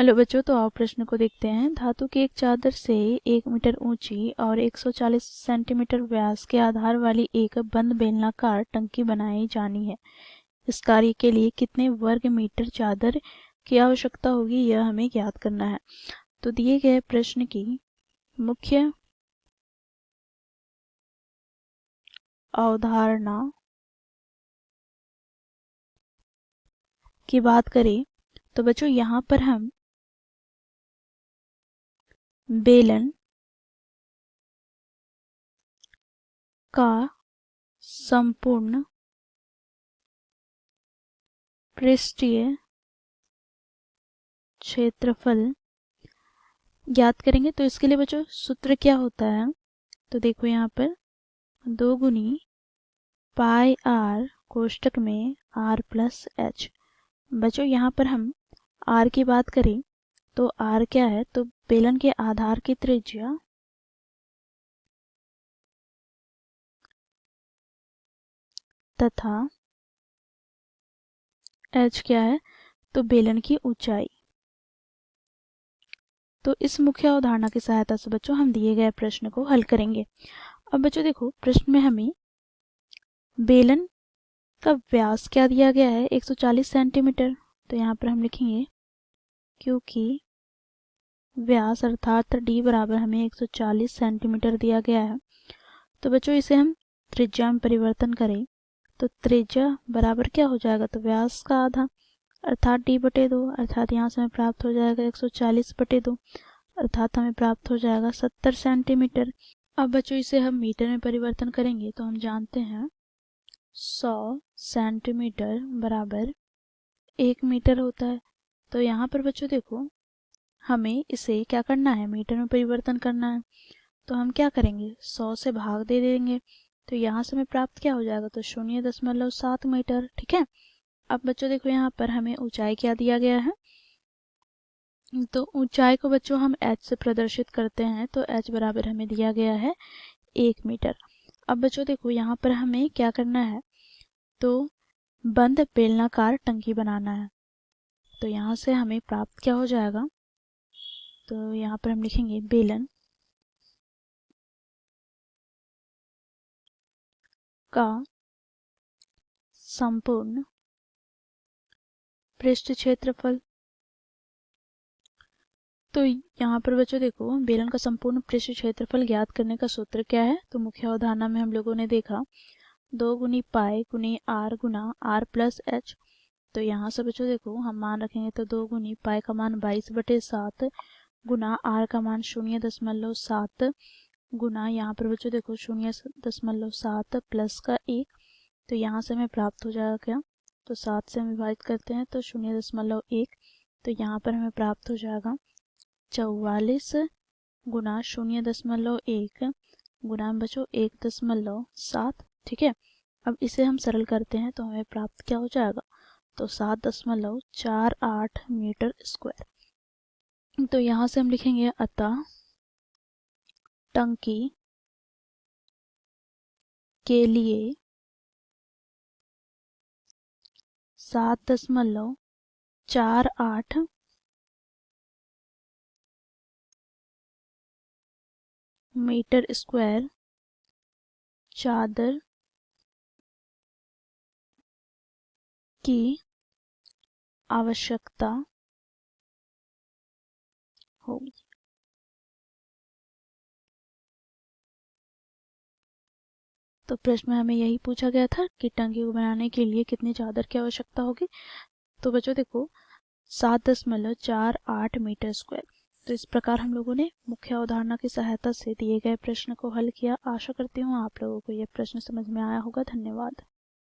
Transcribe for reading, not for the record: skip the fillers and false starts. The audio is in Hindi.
हेलो बच्चों, तो आओ प्रश्न को देखते हैं। धातु की एक चादर से 1 मीटर ऊंची और 140 सेंटीमीटर व्यास के आधार वाली एक बंद बेलनाकार टंकी बनाई जानी है। इस कार्य के लिए कितने वर्ग मीटर चादर की आवश्यकता होगी, यह हमें ज्ञात करना है। तो दिए गए प्रश्न की मुख्य अवधारणा की बात करें तो बच्चों यहाँ पर हम बेलन का संपूर्ण पृष्ठीय क्षेत्रफल ज्ञात करेंगे। तो इसके लिए बच्चों सूत्र क्या होता है, तो देखो यहाँ पर 2 गुनी पाई आर कोष्टक में आर प्लस एच। बच्चों यहाँ पर हम आर की बात करें तो आर क्या है, तो बेलन के आधार की त्रिज्या तथा एच क्या है, तो बेलन की ऊंचाई। तो इस मुख्य अवधारणा की सहायता से बच्चों हम दिए गए प्रश्न को हल करेंगे। अब बच्चों देखो प्रश्न में हमें बेलन का व्यास क्या दिया गया है, 140 सेंटीमीटर। तो यहाँ पर हम लिखेंगे क्योंकि व्यास अर्थात d बराबर हमें 140 सेंटीमीटर दिया गया है, तो बच्चों इसे हम त्रिज्या में परिवर्तन करें तो त्रिज्या बराबर क्या हो जाएगा, तो व्यास का आधा अर्थात d/2, अर्थात यहाँ से हमें प्राप्त हो जाएगा 140/2, अर्थात हमें प्राप्त हो जाएगा 70 सेंटीमीटर। अब बच्चों इसे हम मीटर में परिवर्तन करेंगे तो हम जानते हैं 100 सेंटीमीटर बराबर 1 मीटर होता है। तो यहाँ पर बच्चों देखो हमें इसे क्या करना है, मीटर में परिवर्तन करना है। तो हम क्या करेंगे, 100 से भाग दे देंगे तो यहाँ से हमें प्राप्त क्या हो जाएगा, तो 0.7 मीटर। ठीक है। अब बच्चों देखो यहाँ पर हमें ऊंचाई क्या दिया गया है, तो ऊंचाई को बच्चों हम h से प्रदर्शित करते हैं, तो h बराबर हमें दिया गया है 1 मीटर। अब बच्चों देखो यहाँ पर हमें क्या करना है, तो बंद बेलनाकार टंकी बनाना है। तो यहाँ से हमें प्राप्त क्या हो जाएगा, तो यहाँ पर हम लिखेंगे बेलन का संपूर्ण पृष्ठ क्षेत्रफल। तो यहाँ पर बच्चों देखो बेलन का संपूर्ण पृष्ठ क्षेत्रफल ज्ञात करने का सूत्र क्या है, तो मुख्य अवधारणा में हम लोगों ने देखा 2 गुनी पाई गुनी आर गुना आर प्लस एच। तो यहाँ से बच्चों देखो हम मान रखेंगे तो 2 गुनी पाई का मान 22/7 गुना आर का मान 0.7 गुना यहाँ पर बच्चों देखो 0.7 प्लस का 1, तो यहाँ से हमें प्राप्त हो जाएगा क्या, तो 7 से हम विभाजित करते हैं तो 0.1, तो यहाँ पर हमें प्राप्त हो जाएगा 44 गुना 0.1 गुना बच्चों 1.7। ठीक है। अब इसे हम सरल करते हैं तो हमें प्राप्त क्या हो जाएगा, तो 7.48 मीटर स्क्वायर। तो यहाँ से हम लिखेंगे अतः टंकी के लिए 7.48 मीटर स्क्वायर चादर की आवश्यकता होगी। तो प्रश्न में हमें यही पूछा गया था कि टंकी को बनाने के लिए कितनी चादर की आवश्यकता होगी। तो बच्चों देखो 7.48 मीटर स्क्वायर। तो इस प्रकार हम लोगों ने मुख्य अवधारणा की सहायता से दिए गए प्रश्न को हल किया। आशा करती हूँ आप लोगों को यह प्रश्न समझ में आया होगा। धन्यवाद।